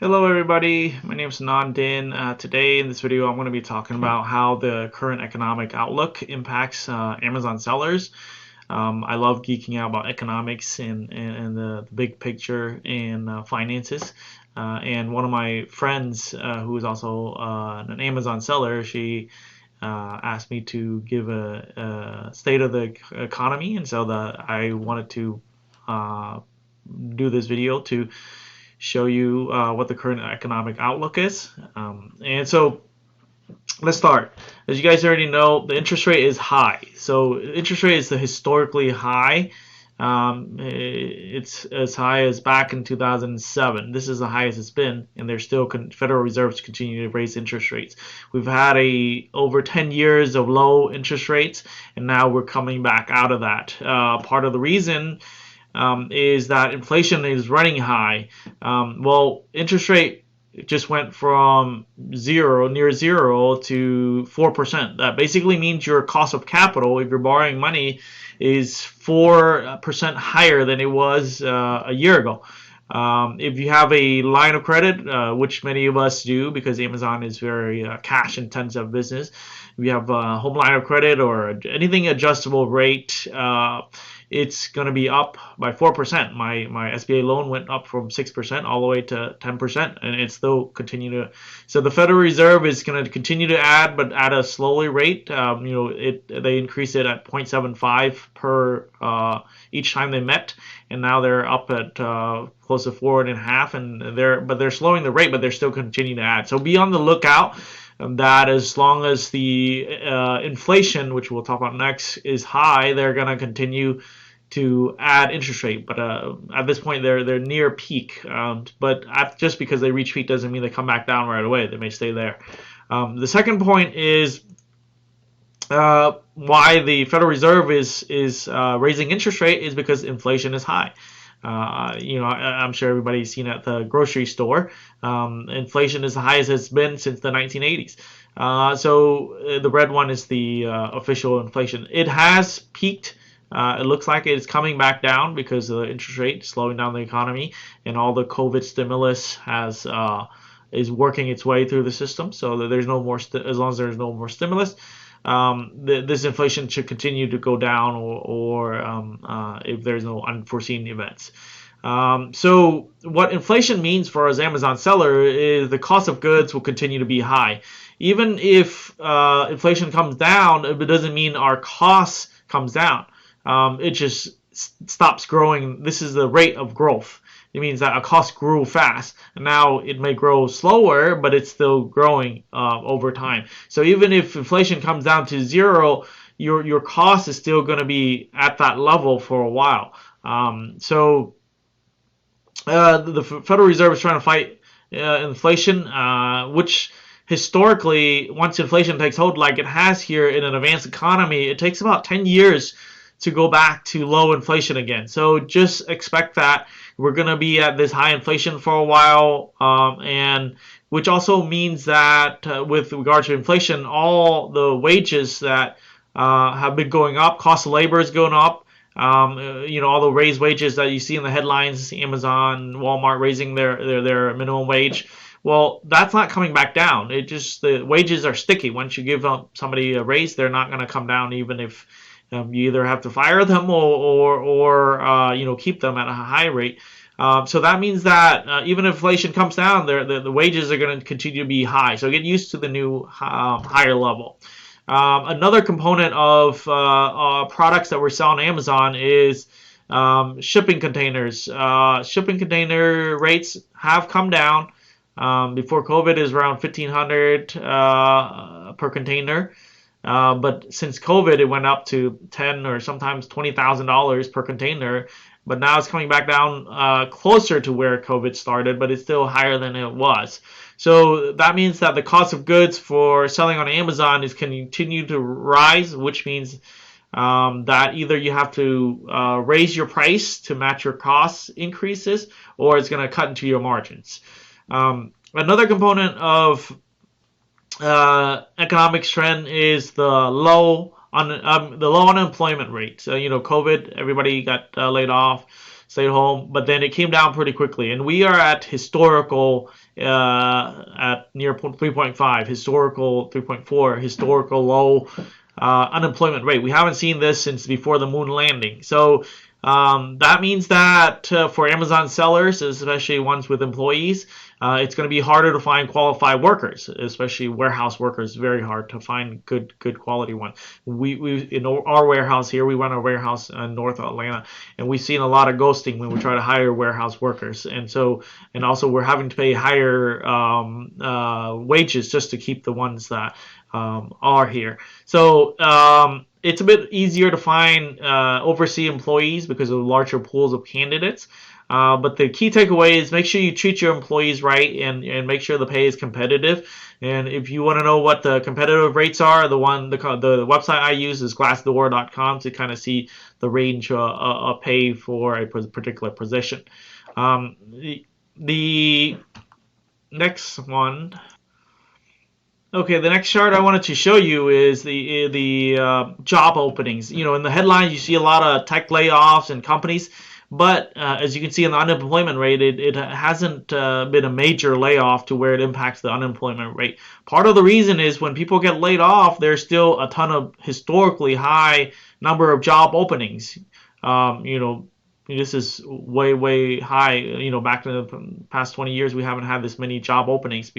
Hello everybody, my name is Nandin. Today in this video I'm going to be talking about how the current economic outlook impacts Amazon sellers. I love geeking out about economics and the big picture and finances. And one of my friends who is also an Amazon seller, she asked me to give a state of the economy, and so I wanted to uh, do this video to show you what the current economic outlook is. And so let's start. As you guys already know, the interest rate is high. So interest rate is the historically high. It's as high as back in 2007. This is the highest it's been, and there's still Federal Reserves continue to raise interest rates. We've had over 10 years of low interest rates, and now we're coming back out of that. Part of the reason is that inflation is running high. Well, interest rate just went from near zero to 4%. That basically means your cost of capital, if you're borrowing money, is 4% higher than it was a year ago. If you have a line of credit, which many of us do because Amazon is very cash intensive business, if you have a home line of credit or anything adjustable rate, it's going to be up by 4%. My SBA loan went up from 6% all the way to 10%, and it's still continue to. So the Federal Reserve is going to continue to add, but at a slowly rate. They increased it at 0.75 per each time they met, and now they're up at close to 4.5, and they're slowing the rate, but they're still continuing to add. So be on the lookout. That as long as the inflation, which we'll talk about next, is high, they're going to continue to add interest rate. But at this point, they're near peak. But just because they reach peak doesn't mean they come back down right away. They may stay there. The second point is why the Federal Reserve is raising interest rate is because inflation is high. I'm sure everybody's seen at the grocery store. Inflation is the highest it's been since the 1980s. So the red one is the official inflation. It has peaked. It looks like it's coming back down because of the interest rate slowing down the economy, and all the COVID stimulus is working its way through the system. So that there's no more as long as there's no more stimulus. This inflation should continue to go down, or if there's no unforeseen events. So what inflation means for us Amazon seller is the cost of goods will continue to be high. Even if inflation comes down, it doesn't mean our costs comes down. It just stops growing. This is the rate of growth. It means that a cost grew fast, and now it may grow slower, but it's still growing over time. So even if inflation comes down to zero, your cost is still going to be at that level for a while. The Federal Reserve is trying to fight inflation, which historically, once inflation takes hold, like it has here in an advanced economy, it takes about 10 years to go back to low inflation again. So just expect that we're going to be at this high inflation for a while, and which also means that with regard to inflation, all the wages that have been going up, cost of labor is going up. All the raised wages that you see in the headlines, Amazon, Walmart raising their minimum wage. Well, that's not coming back down. The wages are sticky. Once you give somebody a raise, they're not going to come down, even if you either have to fire them or keep them at a high rate. So that means that even if inflation comes down, the wages are going to continue to be high. So get used to the new higher level. Another component of products that we're selling on Amazon is shipping containers. Shipping container rates have come down. Before COVID, is around $1,500 per container. But since COVID, it went up to $10,000 or sometimes $20,000 per container. But now it's coming back down closer to where COVID started, but it's still higher than it was. So that means that the cost of goods for selling on Amazon is continue to rise, which means that either you have to raise your price to match your cost increases, or it's going to cut into your margins. Another component of economics trend is the low unemployment rate. So COVID, everybody got laid off. stayed home, but then it came down pretty quickly. And we are at historical, at near 3.5, historical 3.4, historical low unemployment rate. We haven't seen this since before the moon landing. So that means that for Amazon sellers, especially ones with employees, it's going to be harder to find qualified workers, especially warehouse workers. Very hard to find good quality ones. We in our warehouse here, we run a warehouse in North Atlanta, and we've seen a lot of ghosting when we try to hire warehouse workers, and also we're having to pay higher wages just to keep the ones that are here. So it's a bit easier to find overseas employees because of larger pools of candidates. But the key takeaway is make sure you treat your employees right and make sure the pay is competitive. And if you want to know what the competitive rates are, the website I use is glassdoor.com to kind of see the range of pay for a particular position. The next one. Okay, the next chart I wanted to show you is the job openings. In the headlines you see a lot of tech layoffs and companies, but as you can see in the unemployment rate, it hasn't been a major layoff to where it impacts the unemployment rate. Part of the reason is when people get laid off, there's still a ton of historically high number of job openings. This is way high. Back in the past 20 years, we haven't had this many job openings.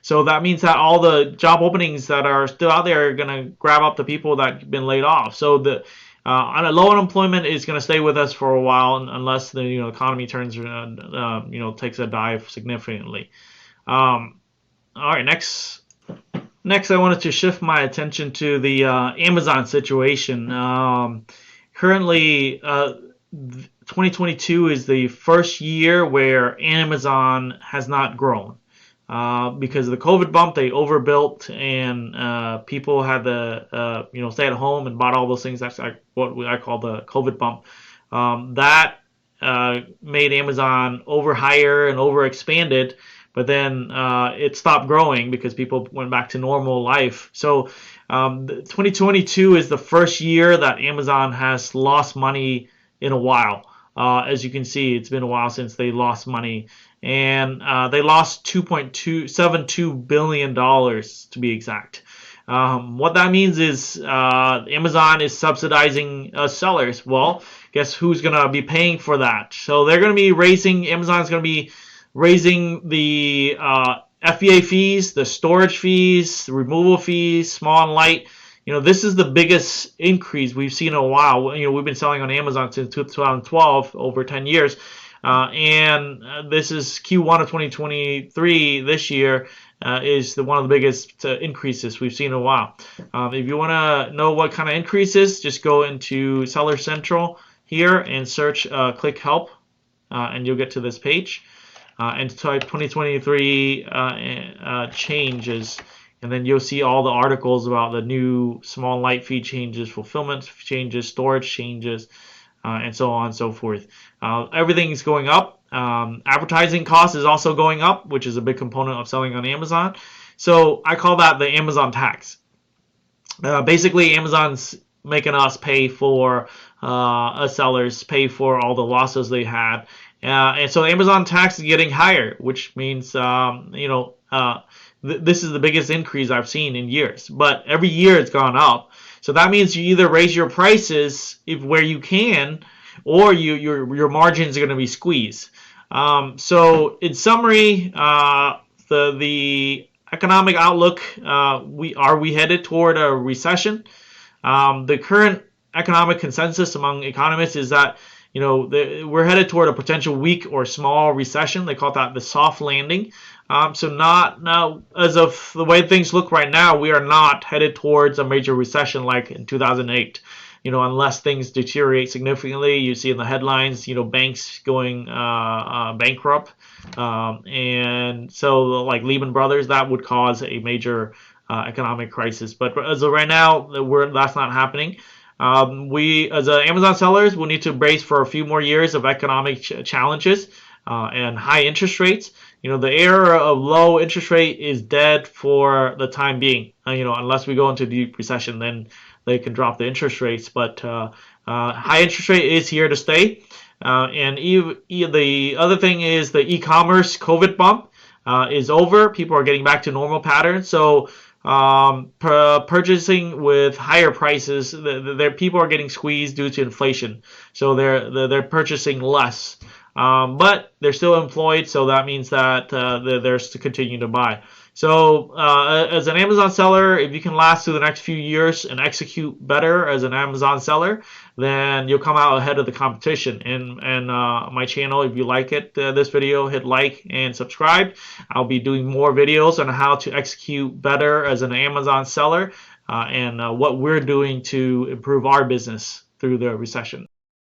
So that means that all the job openings that are still out there are going to grab up the people that have been laid off. So the low unemployment is going to stay with us for a while unless the economy turns takes a dive significantly. All right, next I wanted to shift my attention to the Amazon situation. Currently, 2022 is the first year where Amazon has not grown. Because of the COVID bump, they overbuilt, and people had to stay at home and bought all those things. That's like what I call the COVID bump. That made Amazon overhire and overexpanded, but then it stopped growing because people went back to normal life. So 2022 is the first year that Amazon has lost money in a while. As you can see, it's been a while since they lost money. And they lost $2.72 billion to be exact. What that means is Amazon is subsidizing sellers. Well, guess who's going to be paying for that? So they're going to be Amazon's going to be raising the FBA fees, the storage fees, the removal fees, small and light. This is the biggest increase we've seen in a while. We've been selling on Amazon since 2012, over 10 years. And this is Q1 of 2023 this year is one of the biggest increases we've seen in a while. If you want to know what kind of increases, just go into Seller Central here and search click help, and you'll get to this page. And type 2023 changes, and then you'll see all the articles about the new small and light fee changes, fulfillment changes, storage changes, and so on and so forth. Everything's going up. Advertising cost is also going up, which is a big component of selling on Amazon. So I call that the Amazon tax. Basically, Amazon's making us pay for us sellers pay for all the losses they had. And so Amazon tax is getting higher, which means this is the biggest increase I've seen in years. But every year it's gone up. So that means you either raise your prices where you can, or your margins are going to be squeezed. So in summary, the economic outlook, we headed toward a recession? The current economic consensus among economists is that we're headed toward a potential weak or small recession. They call that the soft landing. So not now, as of the way things look right now, we are not headed towards a major recession like in 2008. Unless things deteriorate significantly. You see in the headlines, banks going bankrupt, and so like Lehman Brothers, that would cause a major economic crisis. But as of right now, that's not happening. We, as Amazon sellers, will need to brace for a few more years of economic challenges and high interest rates. The era of low interest rate is dead for the time being. Unless we go into deep recession, then they can drop the interest rates. But high interest rate is here to stay. The other thing is the e-commerce COVID bump is over. People are getting back to normal patterns. So purchasing with higher prices, people are getting squeezed due to inflation. So they're purchasing less. But they're still employed, so that means that they're to continue to buy. So, as an Amazon seller, if you can last through the next few years and execute better as an Amazon seller, then you'll come out ahead of the competition. And my channel, if you like it, this video, hit like and subscribe. I'll be doing more videos on how to execute better as an Amazon seller and what we're doing to improve our business through the recession.